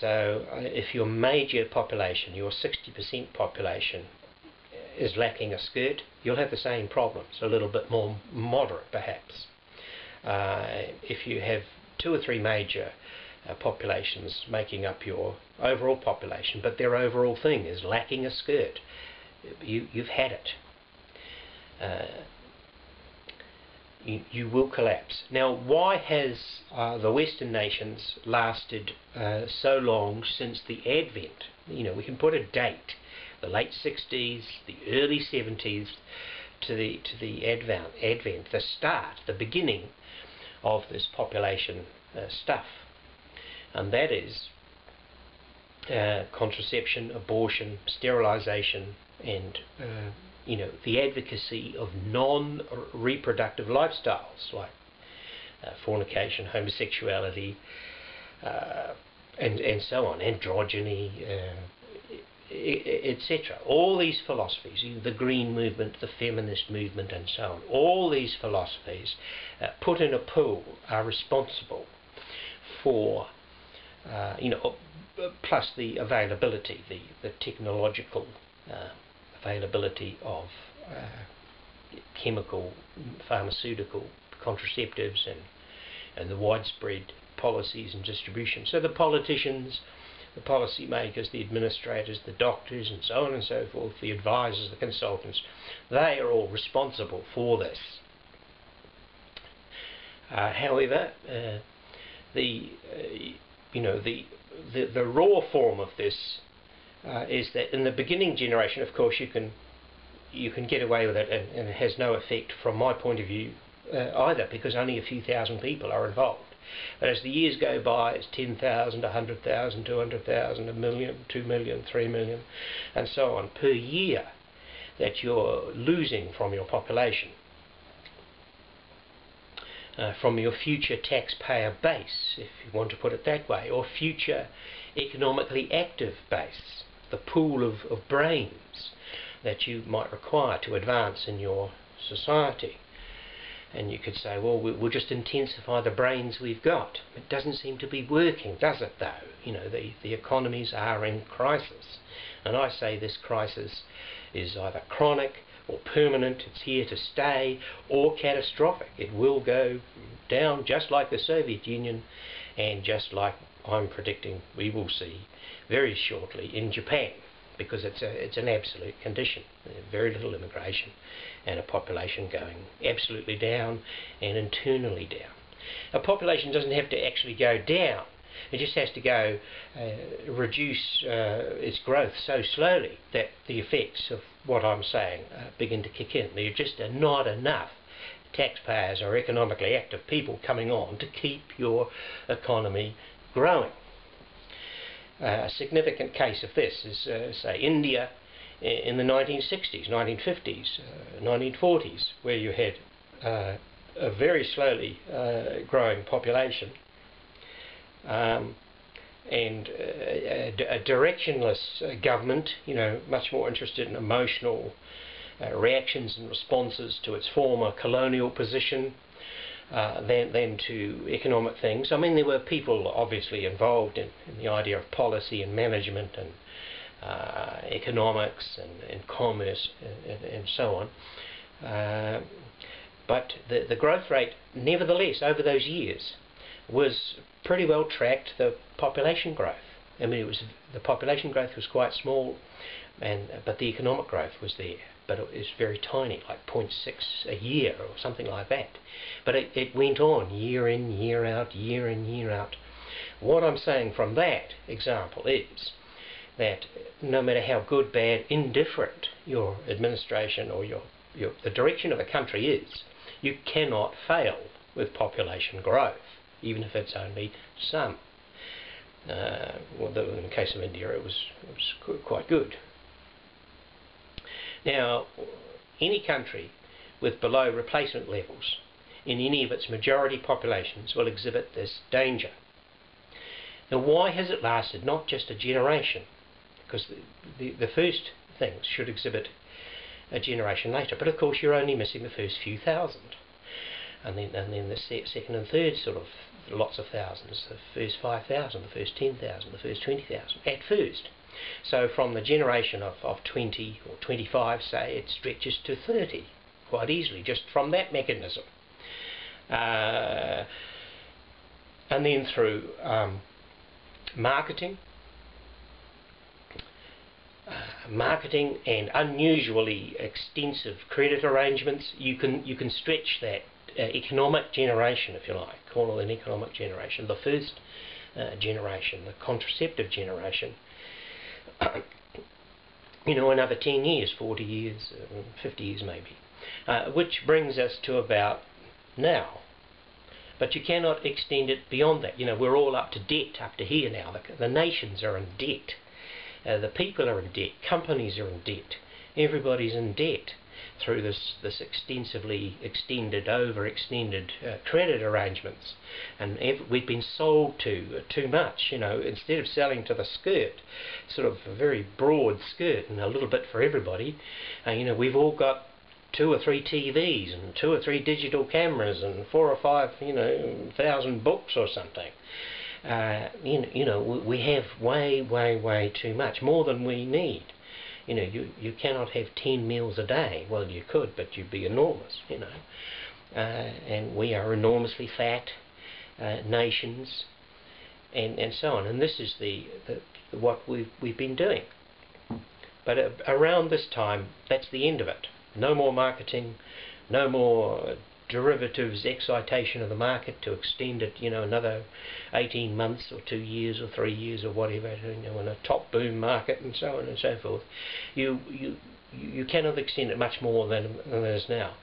So if your major population, your 60% population, is lacking a skirt, you'll have the same problems, a little bit more moderate perhaps. If you have 2 or 3 major populations making up your overall population, but their overall thing is lacking a skirt, you've had it. You will collapse. Now, why has the Western nations lasted so long since the advent? You know, we can put a date, the late 60s, the early 70s, to the advent, the start, the beginning of this population stuff, and that is contraception, abortion, sterilization, and you know, the advocacy of non-reproductive lifestyles like fornication, homosexuality, and so on, androgyny, etc. All these philosophies, the green movement, the feminist movement, and so on, all these philosophies put in a pool are responsible for, you know, plus the availability, the technological availability of chemical, pharmaceutical contraceptives, and the widespread policies and distribution. So the politicians, the policy makers, the administrators, the doctors, and so on and so forth, the advisors, the consultants, they are all responsible for this. However, you know, the raw form of this is that in the beginning generation, of course, you can get away with it, and it has no effect from my point of view either, because only a few thousand people are involved. But as the years go by, it's 10,000, 100,000, 200,000, 1 million, 2 million, 3 million, and so on per year that you're losing from your population, from your future taxpayer base, if you want to put it that way, or future economically active base, the pool of brains that you might require to advance in your society. And you could say, well, we'll just intensify the brains we've got. It doesn't seem to be working, does it, though? You know, the economies are in crisis. And I say this crisis is either chronic or permanent, it's here to stay, or catastrophic. It will go down just like the Soviet Union, and just like I'm predicting we will see very shortly in Japan, because it's an absolute condition. Very little immigration, and a population going absolutely down and internally down. A population doesn't have to actually go down, it just has to go reduce its growth so slowly that the effects of what I'm saying begin to kick in. There just are not enough taxpayers or economically active people coming on to keep your economy growing. A significant case of this is, say, India in the 1960s, 1950s, 1940s, where you had a very slowly growing population, and a directionless government, you know, much more interested in emotional reactions and responses to its former colonial position than to economic things. I mean, there were people obviously involved in the idea of policy and management and economics and commerce and so on. But the growth rate, nevertheless, over those years was pretty well tracked the population growth. I mean, the population growth was quite small, but the economic growth was there. But it was very tiny, like 0.6 a year or something like that. But it went on year in, year out, year in, year out. What I'm saying from that example is that no matter how good, bad, indifferent your administration or the direction of a country is, you cannot fail with population growth, even if it's only some. Well, in the case of India, it was quite good. Now, any country with below replacement levels in any of its majority populations will exhibit this danger. Now, why has it lasted not just a generation? Because the first things should exhibit a generation later, but of course you're only missing the first few thousand. and then the second and third sort of lots of thousands, the first 5,000, the first 10,000, the first 20,000 at first. So from the generation of 20 or 25, say, it stretches to 30 quite easily just from that mechanism. And then through marketing and unusually extensive credit arrangements, you can stretch that economic generation, if you like, call it an economic generation, the first generation, the contraceptive generation, another 10 years, 40 years, 50 years maybe, which brings us to about now. But you cannot extend it beyond that. We're all up to debt up to here now. The nations are in debt. The people are in debt. Companies are in debt. Everybody's in debt through this extensively overextended credit arrangements. And we've been sold to too much. Instead of selling to the skirt, sort of a very broad skirt and a little bit for everybody, we've all got 2 or 3 TVs and 2 or 3 digital cameras and 4 or 5, 1,000 books or something. We have way too much, more than we need. You cannot have 10 meals a day. Well, you could, but you'd be enormous. And we are enormously fat nations, and so on. And this is what we've been doing. But around this time, that's the end of it. No more marketing, no more derivatives, excitation of the market to extend it, another 18 months or 2 years or 3 years or whatever, in a top boom market and so on and so forth. You cannot extend it much more than it is now.